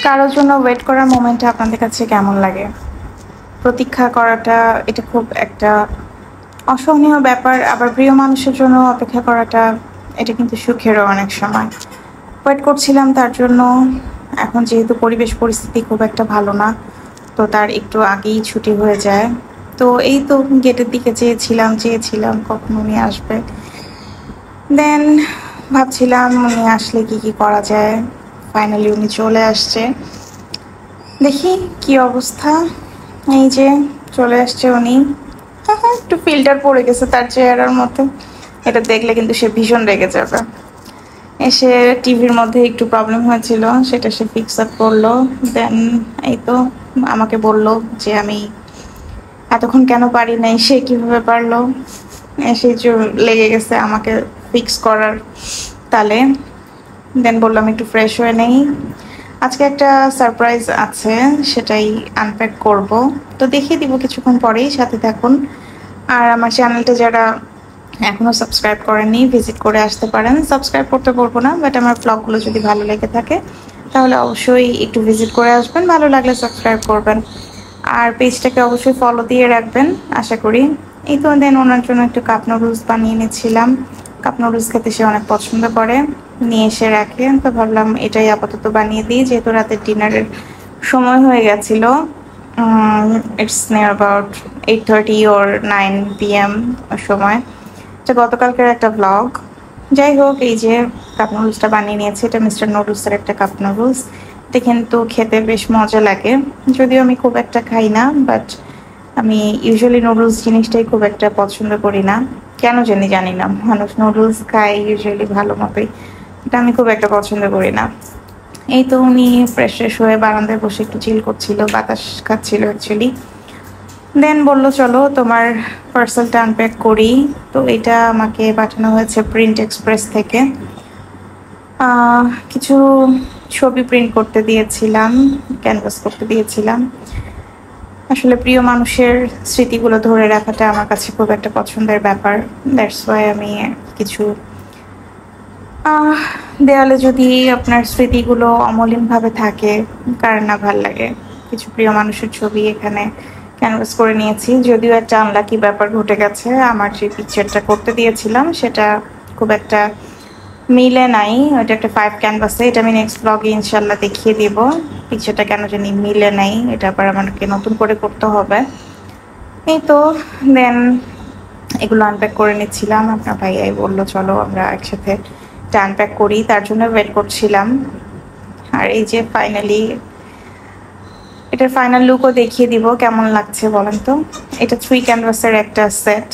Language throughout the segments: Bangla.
কারোর জন্য ওয়েট করার মোমেন্টটা আপনাদের কাছে কেমন লাগে? প্রতীক্ষা করাটা এটা খুব একটা অসহনীয় ব্যাপার, আবার প্রিয় মানুষের জন্য অপেক্ষা করাটা এটা কিন্তু সুখেরও অনেক সময়। ওয়েট করছিলাম তার জন্য। এখন যেহেতু পরিবেশ পরিস্থিতি খুব একটা ভালো না, তো তার একটু আগেই ছুটি হয়ে যায়। তো এই তো গেটের দিকে চেয়েছিলাম কখন উনি আসবে। দেন ভাবছিলাম উনি আসলে কি করা যায়। ফাইনালি উনি চলে আসছে। দেখি কি অবস্থা। এই যে চলে আসছে উনি। একটু ফিল্টার পড়ে গেছে তার চেহারার মধ্যে, এটা দেখলে কিন্তু সে ভীষণ রেগে যাবে। এসে টিভির মধ্যে একটু প্রবলেম হয়েছিল, সেটা সে ফিক্স আপ করলো। দেন এই তো আমাকে বলল যে আমি এতক্ষণ কেন পারি নাই, সে কিভাবে পারলো। এসে লেগে গেছে আমাকে ফিক্স করার তালে। দেন বললাম একটু ফ্রেশ হয়ে নেই, আজকে একটা সারপ্রাইজ আছে, সেটাই আনপ্যাক করব। তো দেখিয়ে দিব কিছুক্ষণ পরেই, সাথে থাকুন। আর আমার চ্যানেলটা যারা এখনও সাবস্ক্রাইব করেননি ভিজিট করে আসতে পারেন। সাবস্ক্রাইব করতে বলবো না, বাট আমার ব্লগগুলো যদি ভালো লেগে থাকে তাহলে অবশ্যই একটু ভিজিট করে আসবেন, ভালো লাগলে সাবস্ক্রাইব করবেন। আর পেজটাকে অবশ্যই ফলো দিয়ে রাখবেন আশা করি। এই তো দেন ওনার জন্য একটু কাপ নুডলস বানিয়ে নিয়েছিলাম। কাপ নুডলস খেতে সে অনেক পছন্দ করে, নিয়ে এসে রাখে। তো ভাবলাম এটাই আপাতত বানিয়ে দিই, যেহেতু রাতের ডিনারের সময় হয়ে গেছিল। It's near about 8:30 or 9 PM সময়। এটা গতকালকের একটা ব্লগ। যাই হোক, এই যে কাপ নুডলসটা বানিয়ে নিয়েছি, এটা মিস্টার নুডলসের একটা কাপ নুডলস। এটা কিন্তু খেতে বেশ মজা লাগে, যদিও আমি খুব একটা খাই না, বাট আমি ইউজুয়ালি নুডলস জিনিসটাই খুব একটা পছন্দ করি না। কেন জানি না, মানুষ নুডলস খায় ইউজুয়ালি ভালো মতোই, এটা আমি খুব একটা পছন্দ করি না। এই তো উনি ফ্রেশ হয়ে বারান্দায় বসে একটু চিল করছিল, বাতাস খাচ্ছিল অ্যাকচুয়ালি। দেন বললো চলো তোমার পার্সেলটা আনপ্যাক করি। তো এটা আমাকে পাঠানো হয়েছে প্রিন্ট এক্সপ্রেস থেকে। কিছু ছবি প্রিন্ট করতে দিয়েছিলাম, ক্যানভাস করতে দিয়েছিলাম। আসলে প্রিয় মানুষের স্মৃতিগুলো ধরে রাখাটা আমার কাছে খুব একটা পছন্দের ব্যাপার। দ্যাটস ওয়াই আমি কিছু দেয়ালে যদি আপনার স্মৃতিগুলো অমলিনভাবে থাকে, কার না ভাল লাগে। কিছু প্রিয় মানুষের ছবি এখানে ক্যানভাস করে নিয়েছি, যদিও একটা আনলাকি ব্যাপার ঘটে গেছে। আমার যে পিকচারটা করতে দিয়েছিলাম সেটা খুব একটা মিলে নাই, ওইটা একটা 5 ক্যানভাসে। এটা আমি নেক্সট ব্লগে ইনশাল্লাহ দেখিয়ে দিব পিকচারটা কেন জানি মিলে নাই, এটা আবার আমাকে নতুন করে করতে হবে। এই তো দেন এগুলো আনপ্যাক করে নিচ্ছিলাম, আপনার ভাইয়াই বললো চলো আমরা একসাথে আনপ্যাক করি, তার জন্য ওয়েট করছিলাম। আর এই যে ফাইনালি এটার ফাইনাল লুকও দেখিয়ে দিব কেমন লাগছে বলেন তো। এটা 3 ক্যানভাসের একটা সেট,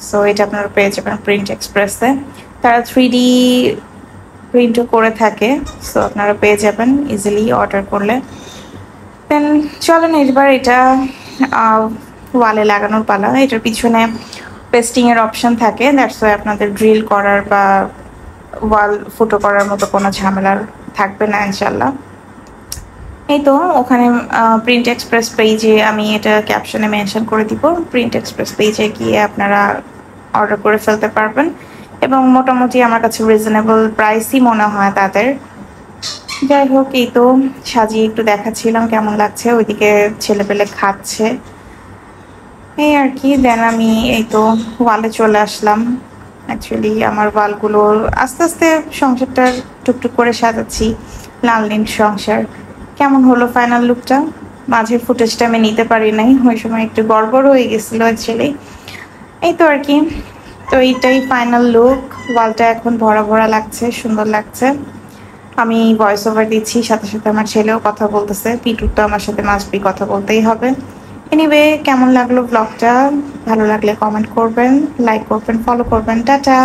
সো এটা আপনারা পেয়ে যাবেন প্রিন্ট এক্সপ্রেসে। তারা 3D প্রিন্টও করে থাকে, সো আপনারা পেয়ে যাবেন ইজিলি অর্ডার করলে। দেন চলেন এবার এটা ওয়ালে লাগানোর পালা। এটার পিছনে পেস্টিংয়ের অপশন থাকে, দ্যাটস ওয়াই আপনাদের ড্রিল করার বা ওয়াল ফুটো করার মতো কোনো ঝামেলার থাকবে না ইনশাল্লাহ। এই তো ওখানে প্রিন্ট এক্সপ্রেস পেজে আমি এটা ক্যাপশনে মেনশন করে দিব, প্রিন্ট এক্সপ্রেস পেজে গিয়ে আপনারা অর্ডার করে ফেলতে পারবেন। এবং মোটামুটি আমার কাছে রিজনেবল প্রাইসই মনে হয় তাদের। যাই হোক, এই তো সাজিয়ে একটু দেখাচ্ছিলাম কেমন লাগছে, ওইদিকে ছেলেপেলে খাচ্ছে এই আর কি। দেন আমি এই তো ওয়ালে চলে আসলাম। অ্যাকচুয়ালি আমার ওয়ালগুলো আস্তে আস্তে সংসারটা টুকটুক করে সাজাচ্ছি, লাল নীল সংসার। কেমন হলো ফাইনাল লুকটা? মাঝের ফুটেজটা আমি নিতে পারি নাই, ওই সময় একটু গড়বড় হয়ে গেছিলো অ্যাকচুয়ালি। এই তো আর কি। তো এইটাই ফাইনাল লুক। ওয়ালটা এখন ভরা ভরা লাগছে, সুন্দর লাগছে। আমি ভয়েস ওভার দিচ্ছি, সাথে সাথে আমার ছেলেও কথা বলতেছে। পিটুর তো আমার সাথে মাস্ট বি কথা বলতেই হবে। এনিওয়ে, কেমন লাগলো ব্লগটা? ভালো লাগলে কমেন্ট করবেন, লাইক করবেন, ফলো করবেন। টাটা।